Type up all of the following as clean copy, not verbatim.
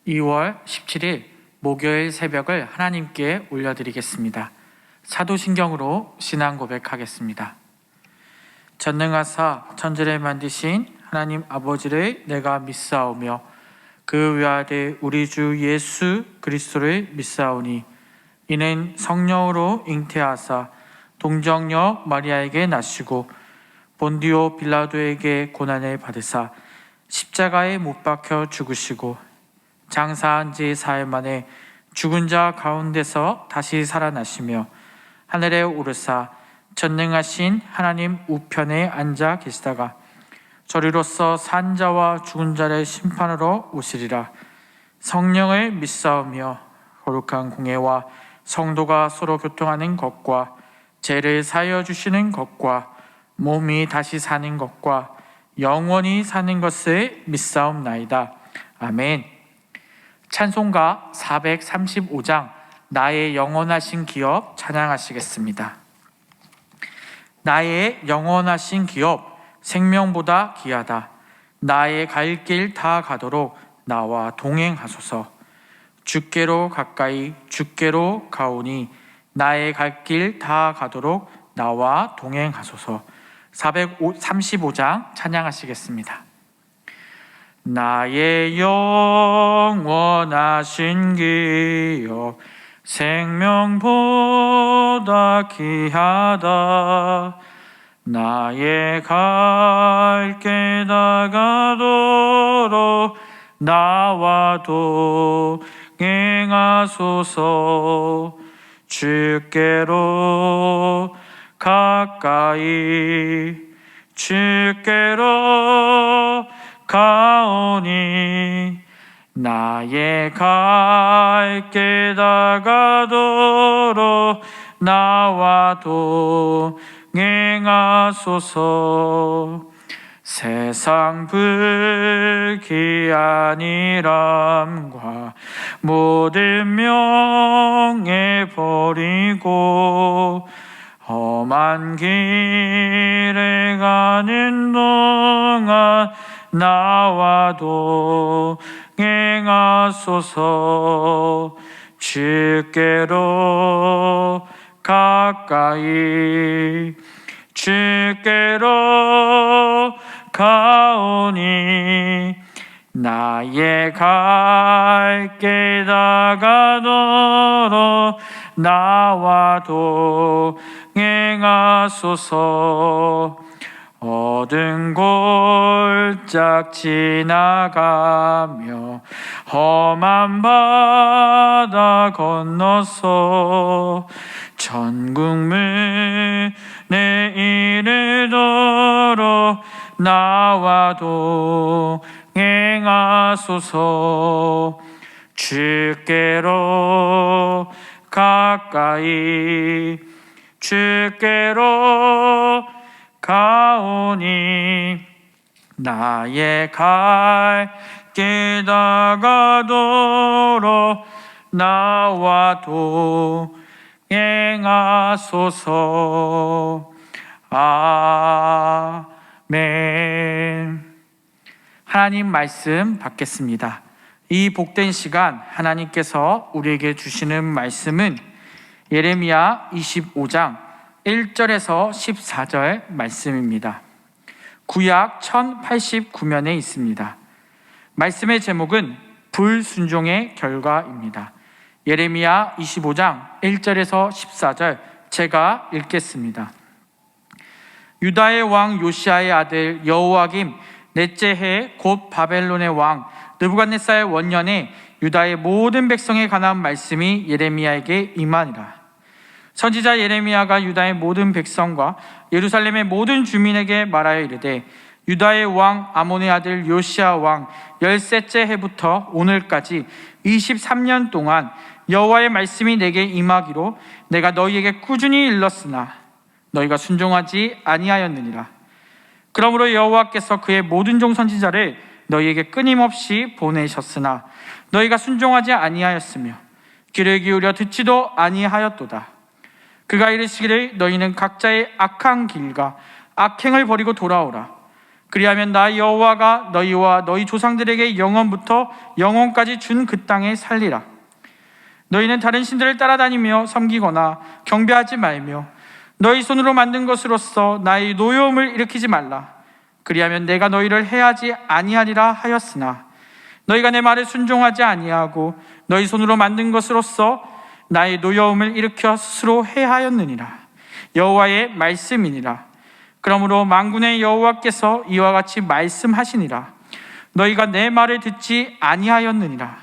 2월 17일 목요일 새벽을 하나님께 올려드리겠습니다. 사도신경으로 신앙 고백하겠습니다. 전능하사 천지를 만드신 하나님 아버지를 내가 믿사오며 그 외아들 우리 주 예수 그리스도를 믿사오니 이는 성령으로 잉태하사 동정녀 마리아에게 나시고 본디오 빌라도에게 고난을 받으사 십자가에 못 박혀 죽으시고 장사한 지 사흘 만에 죽은 자 가운데서 다시 살아나시며 하늘에 오르사 전능하신 하나님 우편에 앉아 계시다가 저리로서 산 자와 죽은 자를 심판하러 오시리라. 성령을 믿사오며 거룩한 공예와 성도가 서로 교통하는 것과 죄를 사하여 주시는 것과 몸이 다시 사는 것과 영원히 사는 것을 믿사옵나이다. 아멘. 찬송가 435장 나의 영원하신 기업 찬양하시겠습니다. 나의 영원하신 기업 생명보다 귀하다. 나의 갈 길 다 가도록 나와 동행하소서. 주께로 가까이 주께로 가오니 나의 갈 길 다 가도록 나와 동행하소서. 435장 찬양하시겠습니다. 나의 영원하신 기업 생명보다 귀하다. 나의 갈 길 다가도록 나와 동행하소서. 주께로 가까이 주께로 가오니 나의 갈 길 다가도록 나와 동행하소서. 세상 불귀한 일함과 모든 명예 버리고 험한 길을 가는 동안 나와 동행하소서. 주께로 가까이 주께로 가오니 나의 갈 길 다가도록 나와 동행하소서. 어두운 골짝 지나가며 험한 바다 건너서 천국문에 이르도록 나와 동행하소서. 주께로 가까이 주께로 가오니 나의 갈 길 다가도록 나와 동행하소서. 아멘. 하나님 말씀 받겠습니다. 이 복된 시간 하나님께서 우리에게 주시는 말씀은 예레미야 25장 1절에서 14절 말씀입니다. 구약 1089면에 있습니다. 말씀의 제목은 불순종의 결과입니다. 예레미야 25장 1절에서 14절 제가 읽겠습니다. 유다의 왕 요시아의 아들 여호야김 넷째 해 곧 바벨론의 왕 느부갓네살 원년에 유다의 모든 백성에 관한 말씀이 예레미야에게 임하니라. 선지자 예레미야가 유다의 모든 백성과 예루살렘의 모든 주민에게 말하여 이르되 유다의 왕 아몬의 아들 요시아 왕 13째 해부터 오늘까지 23년 동안 여호와의 말씀이 내게 임하기로 내가 너희에게 꾸준히 일렀으나 너희가 순종하지 아니하였느니라. 그러므로 여호와께서 그의 모든 종 선지자를 너희에게 끊임없이 보내셨으나 너희가 순종하지 아니하였으며 귀를 기울여 듣지도 아니하였도다. 그가 이르시기를 너희는 각자의 악한 길과 악행을 버리고 돌아오라. 그리하면 나 여호와가 너희와 너희 조상들에게 영원부터 영원까지 준 그 땅에 살리라. 너희는 다른 신들을 따라다니며 섬기거나 경배하지 말며 너희 손으로 만든 것으로서 나의 노여움을 일으키지 말라. 그리하면 내가 너희를 해하지 아니하리라 하였으나 너희가 내 말에 순종하지 아니하고 너희 손으로 만든 것으로서 나의 노여움을 일으켜 스스로 해하였느니라. 여호와의 말씀이니라. 그러므로 만군의 여호와께서 이와 같이 말씀하시니라. 너희가 내 말을 듣지 아니하였느니라.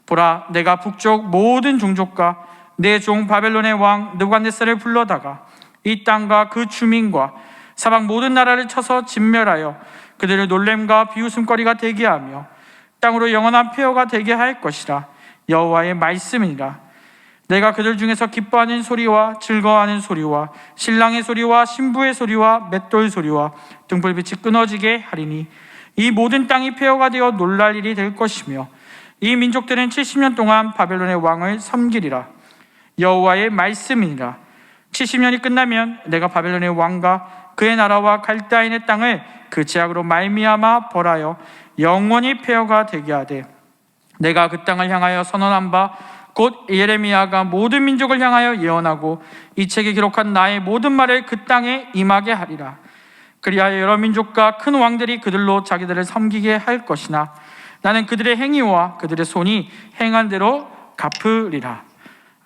보라, 내가 북쪽 모든 종족과 내 종 바벨론의 왕 느부갓네살을 불러다가 이 땅과 그 주민과 사방 모든 나라를 쳐서 진멸하여 그들을 놀램과 비웃음거리가 되게 하며 땅으로 영원한 폐허가 되게 할 것이라. 여호와의 말씀이니라. 내가 그들 중에서 기뻐하는 소리와 즐거워하는 소리와 신랑의 소리와 신부의 소리와 맷돌 소리와 등불빛이 끊어지게 하리니 이 모든 땅이 폐허가 되어 놀랄 일이 될 것이며 이 민족들은 70년 동안 바벨론의 왕을 섬기리라. 여호와의 말씀이니라. 70년이 끝나면 내가 바벨론의 왕과 그의 나라와 갈대아인의 땅을 그 제약으로 말미암아 벌하여 영원히 폐허가 되게 하되 내가 그 땅을 향하여 선언한 바 곧 예레미야가 모든 민족을 향하여 예언하고 이 책에 기록한 나의 모든 말을 그 땅에 임하게 하리라. 그리하여 여러 민족과 큰 왕들이 그들로 자기들을 섬기게 할 것이나 나는 그들의 행위와 그들의 손이 행한 대로 갚으리라.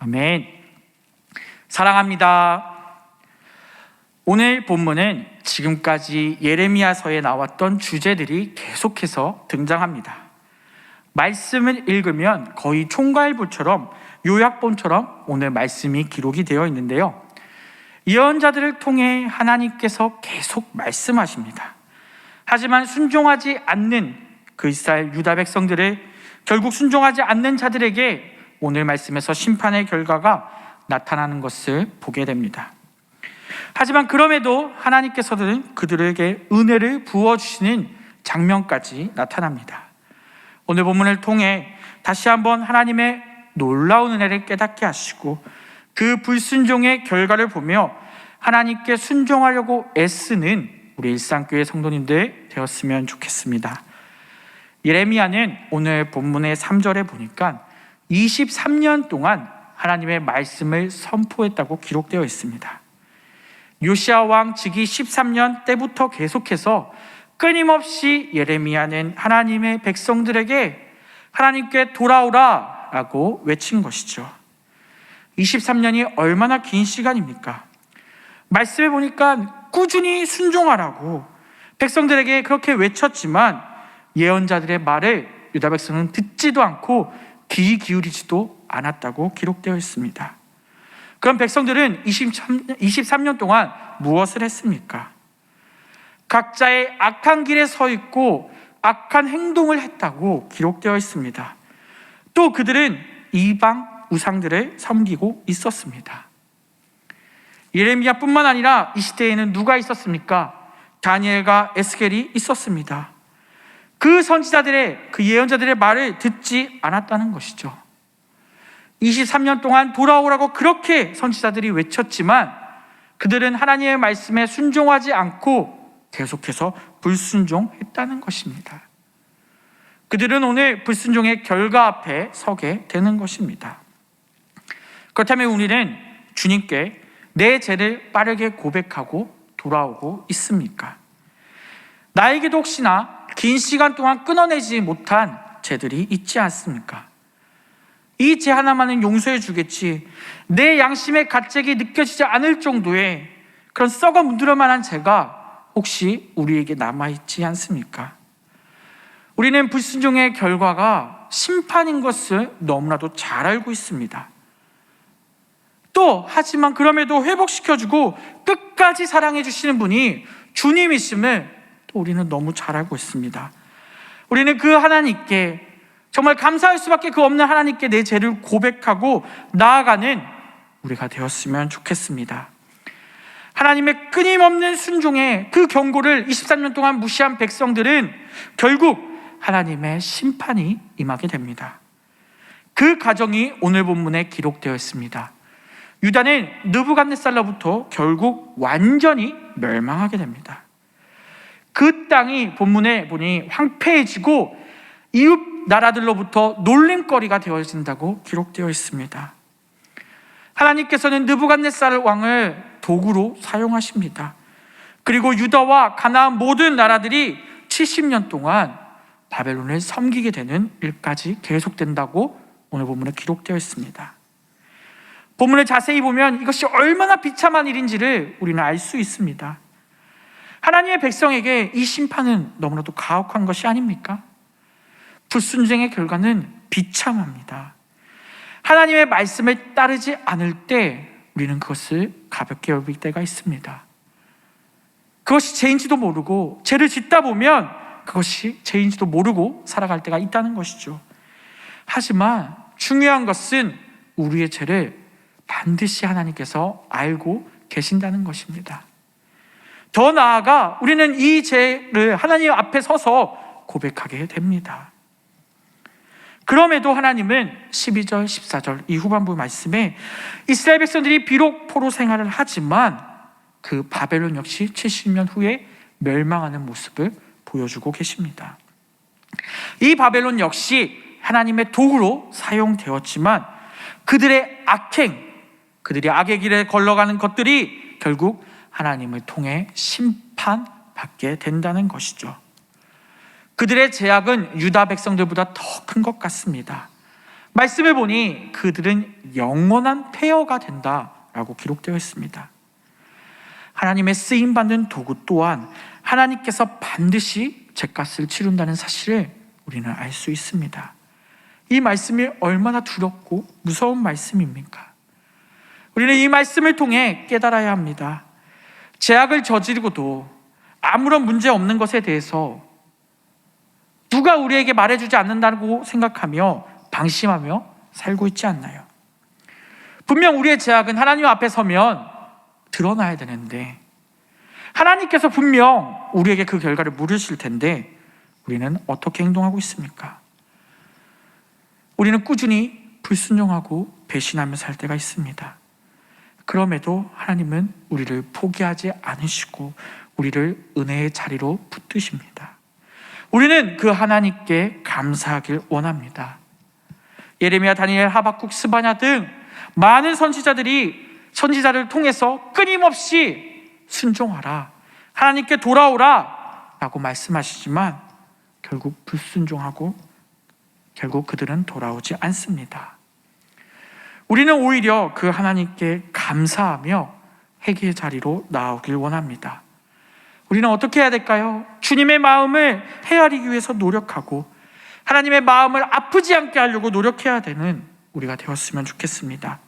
아멘. 사랑합니다. 오늘 본문은 지금까지 예레미야서에 나왔던 주제들이 계속해서 등장합니다. 말씀을 읽으면 거의 총괄부처럼 요약본처럼 오늘 말씀이 기록이 되어 있는데요, 예언자들을 통해 하나님께서 계속 말씀하십니다. 하지만 순종하지 않는 그 이스라엘 유다 백성들을, 결국 순종하지 않는 자들에게 오늘 말씀에서 심판의 결과가 나타나는 것을 보게 됩니다. 하지만 그럼에도 하나님께서는 그들에게 은혜를 부어주시는 장면까지 나타납니다. 오늘 본문을 통해 다시 한번 하나님의 놀라운 은혜를 깨닫게 하시고 그 불순종의 결과를 보며 하나님께 순종하려고 애쓰는 우리 일상교회 성도님들 되었으면 좋겠습니다. 예레미야는 오늘 본문의 3절에 보니까 23년 동안 하나님의 말씀을 선포했다고 기록되어 있습니다. 요시야 왕 즉위 13년 때부터 계속해서 끊임없이 예레미야는 하나님의 백성들에게 하나님께 돌아오라 라고 외친 것이죠. 23년이 얼마나 긴 시간입니까? 말씀해 보니까 꾸준히 순종하라고 백성들에게 그렇게 외쳤지만 예언자들의 말을 유다 백성은 듣지도 않고 귀 기울이지도 않았다고 기록되어 있습니다. 그럼 백성들은 23년 동안 무엇을 했습니까? 각자의 악한 길에 서 있고 악한 행동을 했다고 기록되어 있습니다. 또 그들은 이방 우상들을 섬기고 있었습니다. 예레미야뿐만 아니라 이 시대에는 누가 있었습니까? 다니엘과 에스겔이 있었습니다. 그 선지자들의, 그 예언자들의 말을 듣지 않았다는 것이죠. 23년 동안 돌아오라고 그렇게 선지자들이 외쳤지만 그들은 하나님의 말씀에 순종하지 않고 계속해서 불순종했다는 것입니다. 그들은 오늘 불순종의 결과 앞에 서게 되는 것입니다. 그렇다면 우리는 주님께 내 죄를 빠르게 고백하고 돌아오고 있습니까? 나에게도 혹시나 긴 시간 동안 끊어내지 못한 죄들이 있지 않습니까? 이 죄 하나만은 용서해 주겠지, 내 양심의 가책이 느껴지지 않을 정도의 그런 썩어 문드러 만한 죄가 혹시 우리에게 남아있지 않습니까? 우리는 불순종의 결과가 심판인 것을 너무나도 잘 알고 있습니다. 또 하지만 그럼에도 회복시켜주고 끝까지 사랑해 주시는 분이 주님이심을 또 우리는 너무 잘 알고 있습니다. 우리는 그 하나님께 정말 감사할 수밖에 그 없는 하나님께 내 죄를 고백하고 나아가는 우리가 되었으면 좋겠습니다. 하나님의 끊임없는 순종에 그 경고를 23년 동안 무시한 백성들은 결국 하나님의 심판이 임하게 됩니다. 그 과정이 오늘 본문에 기록되어 있습니다. 유다는 느부갓네살로부터 결국 완전히 멸망하게 됩니다. 그 땅이 본문에 보니 황폐해지고 이웃 나라들로부터 놀림거리가 되어진다고 기록되어 있습니다. 하나님께서는 느부갓네살 왕을 도구로 사용하십니다. 그리고 유다와 가나안 모든 나라들이 70년 동안 바벨론을 섬기게 되는 일까지 계속된다고 오늘 본문에 기록되어 있습니다. 본문을 자세히 보면 이것이 얼마나 비참한 일인지를 우리는 알 수 있습니다. 하나님의 백성에게 이 심판은 너무나도 가혹한 것이 아닙니까? 불순종의 결과는 비참합니다. 하나님의 말씀을 따르지 않을 때 우리는 그것을 가볍게 여길 때가 있습니다. 그것이 죄인지도 모르고 죄를 짓다 보면 그것이 죄인지도 모르고 살아갈 때가 있다는 것이죠. 하지만 중요한 것은 우리의 죄를 반드시 하나님께서 알고 계신다는 것입니다. 더 나아가 우리는 이 죄를 하나님 앞에 서서 고백하게 됩니다. 그럼에도 하나님은 12절, 14절 이 후반부 말씀에 이스라엘 백성들이 비록 포로 생활을 하지만 그 바벨론 역시 70년 후에 멸망하는 모습을 보여주고 계십니다. 이 바벨론 역시 하나님의 도구로 사용되었지만 그들의 악행, 그들이 악의 길에 걸러가는 것들이 결국 하나님을 통해 심판받게 된다는 것이죠. 그들의 죄악은 유다 백성들보다 더 큰 것 같습니다. 말씀을 보니 그들은 영원한 폐허가 된다라고 기록되어 있습니다. 하나님의 쓰임받는 도구 또한 하나님께서 반드시 죄값을 치른다는 사실을 우리는 알 수 있습니다. 이 말씀이 얼마나 두렵고 무서운 말씀입니까? 우리는 이 말씀을 통해 깨달아야 합니다. 죄악을 저지르고도 아무런 문제 없는 것에 대해서 누가 우리에게 말해주지 않는다고 생각하며 방심하며 살고 있지 않나요? 분명 우리의 죄악은 하나님 앞에 서면 드러나야 되는데 하나님께서 분명 우리에게 그 결과를 물으실 텐데 우리는 어떻게 행동하고 있습니까? 우리는 꾸준히 불순종하고 배신하며 살 때가 있습니다. 그럼에도 하나님은 우리를 포기하지 않으시고 우리를 은혜의 자리로 붙드십니다. 우리는 그 하나님께 감사하길 원합니다. 예레미야, 다니엘, 하박국, 스바냐 등 많은 선지자를 통해서 끊임없이 순종하라, 하나님께 돌아오라 라고 말씀하시지만 결국 불순종하고 결국 그들은 돌아오지 않습니다. 우리는 오히려 그 하나님께 감사하며 회개의 자리로 나오길 원합니다. 우리는 어떻게 해야 될까요? 주님의 마음을 헤아리기 위해서 노력하고 하나님의 마음을 아프지 않게 하려고 노력해야 되는 우리가 되었으면 좋겠습니다.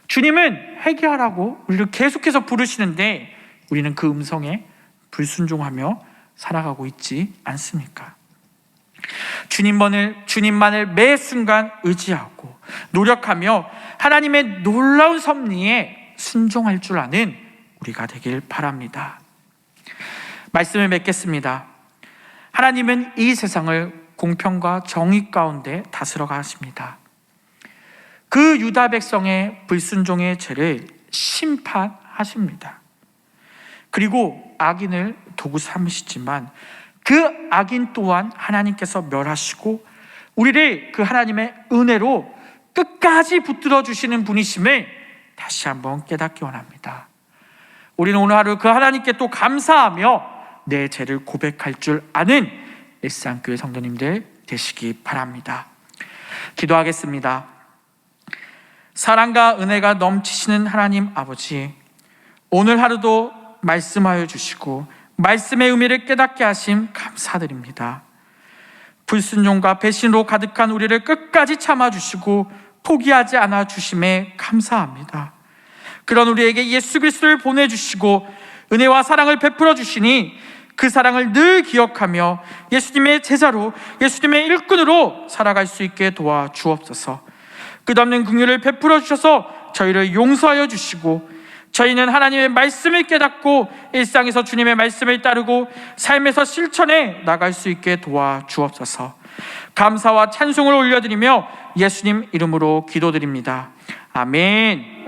주님은 회개하라고 우리를 계속해서 부르시는데 우리는 그 음성에 불순종하며 살아가고 있지 않습니까? 주님만을 매 순간 의지하고 노력하며 하나님의 놀라운 섭리에 순종할 줄 아는 우리가 되길 바랍니다. 말씀을 맺겠습니다. 하나님은 이 세상을 공평과 정의 가운데 다스려 가십니다. 그 유다 백성의 불순종의 죄를 심판하십니다. 그리고 악인을 도구 삼으시지만 그 악인 또한 하나님께서 멸하시고 우리를 그 하나님의 은혜로 끝까지 붙들어 주시는 분이심을 다시 한번 깨닫기 원합니다. 우리는 오늘 하루 그 하나님께 또 감사하며 내 죄를 고백할 줄 아는 일상교회 성도님들 되시기 바랍니다. 기도하겠습니다. 사랑과 은혜가 넘치시는 하나님 아버지, 오늘 하루도 말씀하여 주시고 말씀의 의미를 깨닫게 하심 감사드립니다. 불순종과 배신으로 가득한 우리를 끝까지 참아주시고 포기하지 않아 주심에 감사합니다. 그런 우리에게 예수 그리스도를 보내주시고 은혜와 사랑을 베풀어 주시니 그 사랑을 늘 기억하며 예수님의 제자로 예수님의 일꾼으로 살아갈 수 있게 도와 주옵소서. 끝없는 긍휼을 베풀어 주셔서 저희를 용서하여 주시고 저희는 하나님의 말씀을 깨닫고 일상에서 주님의 말씀을 따르고 삶에서 실천해 나갈 수 있게 도와 주옵소서. 감사와 찬송을 올려드리며 예수님 이름으로 기도드립니다. 아멘.